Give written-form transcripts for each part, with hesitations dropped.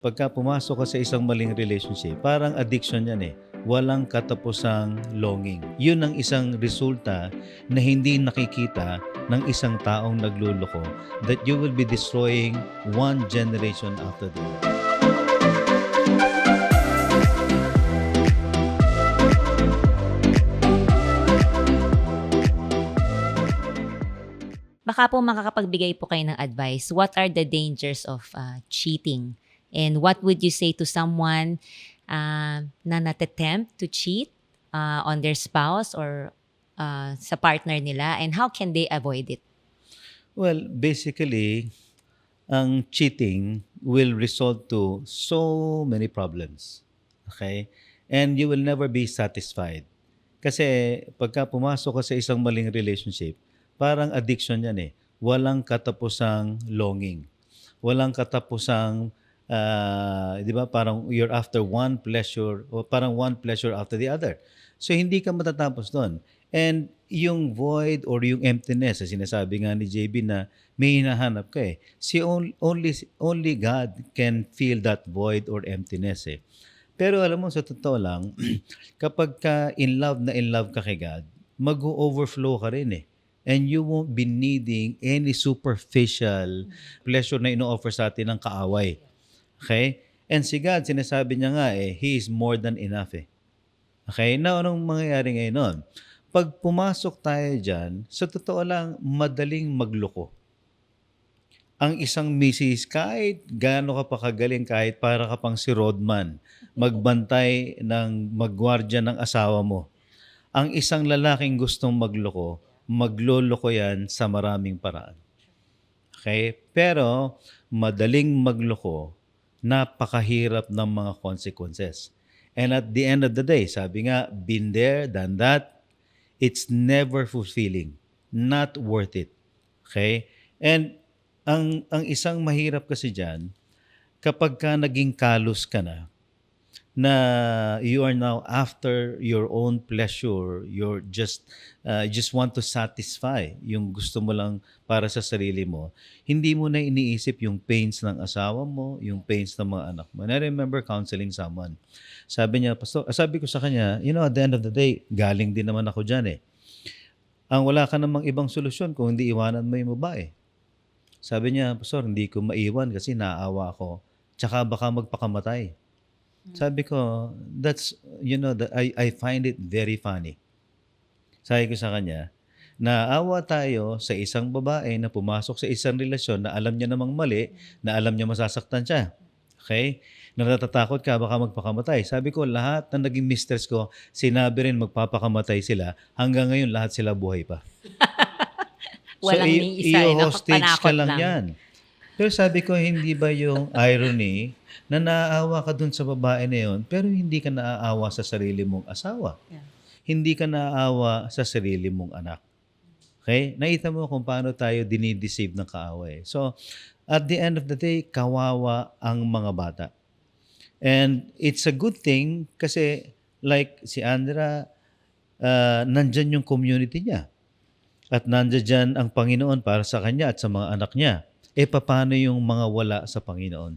Pagka pumasok ka sa isang maling relationship, parang addiction yan eh. Walang katapusang longing. Yun ang isang resulta na hindi nakikita ng isang taong nagluloko, that you will be destroying one generation after the other. Baka po makakapagbigay po kayo ng advice. What are the dangers of cheating? And what would you say to someone na natatempt to cheat on their spouse or sa partner nila? And how can they avoid it? Well, basically, ang cheating will result to so many problems. Okay? And you will never be satisfied. Kasi pagka pumasok ka sa isang maling relationship, parang addiction yan eh. Walang katapusang longing. Walang katapusang, di ba, parang you're after one pleasure o parang one pleasure after the other. So hindi ka matatapos doon. And yung void or yung emptiness, sinasabi nga ni JB na may hinahanap ka eh. Only God can fill that void or emptiness eh. Pero alam mo, sa totoo lang, kapag ka in love ka kay God, mag-overflow ka rin eh. And you won't be needing any superficial pleasure na ino-offer sa atin ng kaaway. Okay? And si God, sinasabi niya nga eh, He is more than enough eh. Okay? Now, anong mangyayari ngayon nun? Pag pumasok tayo dyan, sa totoo lang, madaling magloko. Ang isang misis, kahit gaano ka pa kagaling, kahit para ka pang si Rodman, magbantay ng magwardya ng asawa mo. Ang isang lalaking gustong magloko, magloloko yan sa maraming paraan. Okay? Pero, madaling magloko, napakahirap ng mga consequences. And at the end of the day, sabi nga, been there, done that, it's never fulfilling. Not worth it. Okay? And ang isang mahirap kasi dyan, kapag ka naging kalos ka na you are now after your own pleasure, you just want to satisfy yung gusto mo lang para sa sarili mo, hindi mo na iniisip yung pains ng asawa mo, yung pains ng mga anak mo. And I remember counseling someone. Sabi niya, Pastor, sabi ko sa kanya, at the end of the day, galing din naman ako dyan eh. Ang wala ka namang ibang solusyon kung hindi iwanan mo yung babae. Sabi niya, Pastor, hindi ko maiwan kasi naawa ako. Tsaka baka magpakamatay. Sabi ko, I find it very funny. Sabi ko sa kanya, naawa tayo sa isang babae na pumasok sa isang relasyon na alam niya namang mali, na alam niya masasaktan siya. Okay? Natatakot ka, baka magpakamatay. Sabi ko, lahat na naging mistress ko, sinabi rin magpapakamatay sila. Hanggang ngayon, lahat sila buhay pa. Walang ni isa eh, hostage ka nakapanakot lang yan. Pero sabi ko, hindi ba yung irony na naaawa ka dun sa babae na yun, pero hindi ka naaawa sa sarili mong asawa. Yeah. Hindi ka naaawa sa sarili mong anak. Okay? Nakita mo kung paano tayo dinideceive ng kaaway. So, at the end of the day, kawawa ang mga bata. And it's a good thing kasi like si Andra, nandyan yung community niya. At nandiyan dyan ang Panginoon para sa kanya at sa mga anak niya. Paano yung mga wala sa Panginoon?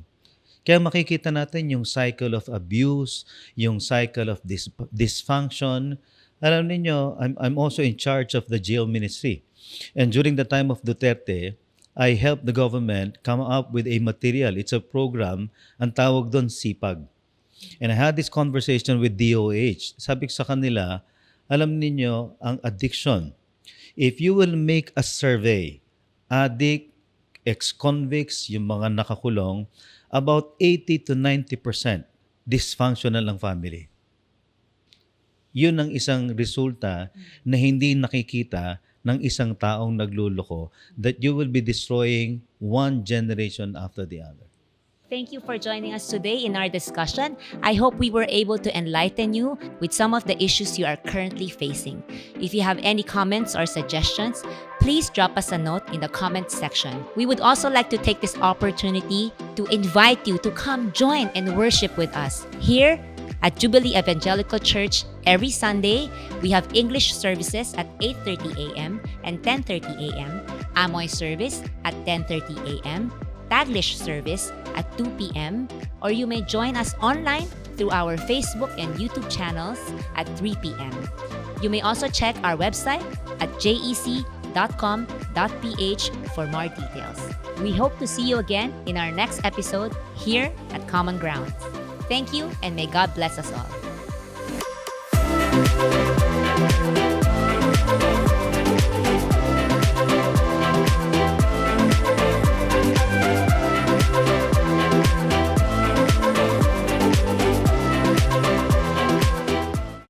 Kaya makikita natin yung cycle of abuse, yung cycle of dysfunction. Alam niyo, I'm also in charge of the jail ministry. And during the time of Duterte, I helped the government come up with a material. It's a program, ang tawag doon SIPAG. And I had this conversation with DOH. Sabi ko sa kanila, alam niyo ang addiction. If you will make a survey, addict, ex-convicts, yung mga nakakulong, about 80 to 90% dysfunctional ang family. Yun ang isang resulta na hindi nakikita ng isang taong nagluloko, that you will be destroying one generation after the other. Thank you for joining us today in our discussion. I hope we were able to enlighten you with some of the issues you are currently facing. If you have any comments or suggestions, please drop us a note in the comments section. We would also like to take this opportunity to invite you to come join and worship with us here at Jubilee Evangelical Church. Every Sunday, we have English services at 8:30 a.m. and 10:30 a.m., Amoy service at 10:30 a.m., Taglish service at 2 p.m. or you may join us online through our Facebook and YouTube channels at 3 p.m. You may also check our website at jec.com.ph for more details. We hope to see you again in our next episode here at Common Ground. Thank you, and may God bless us all.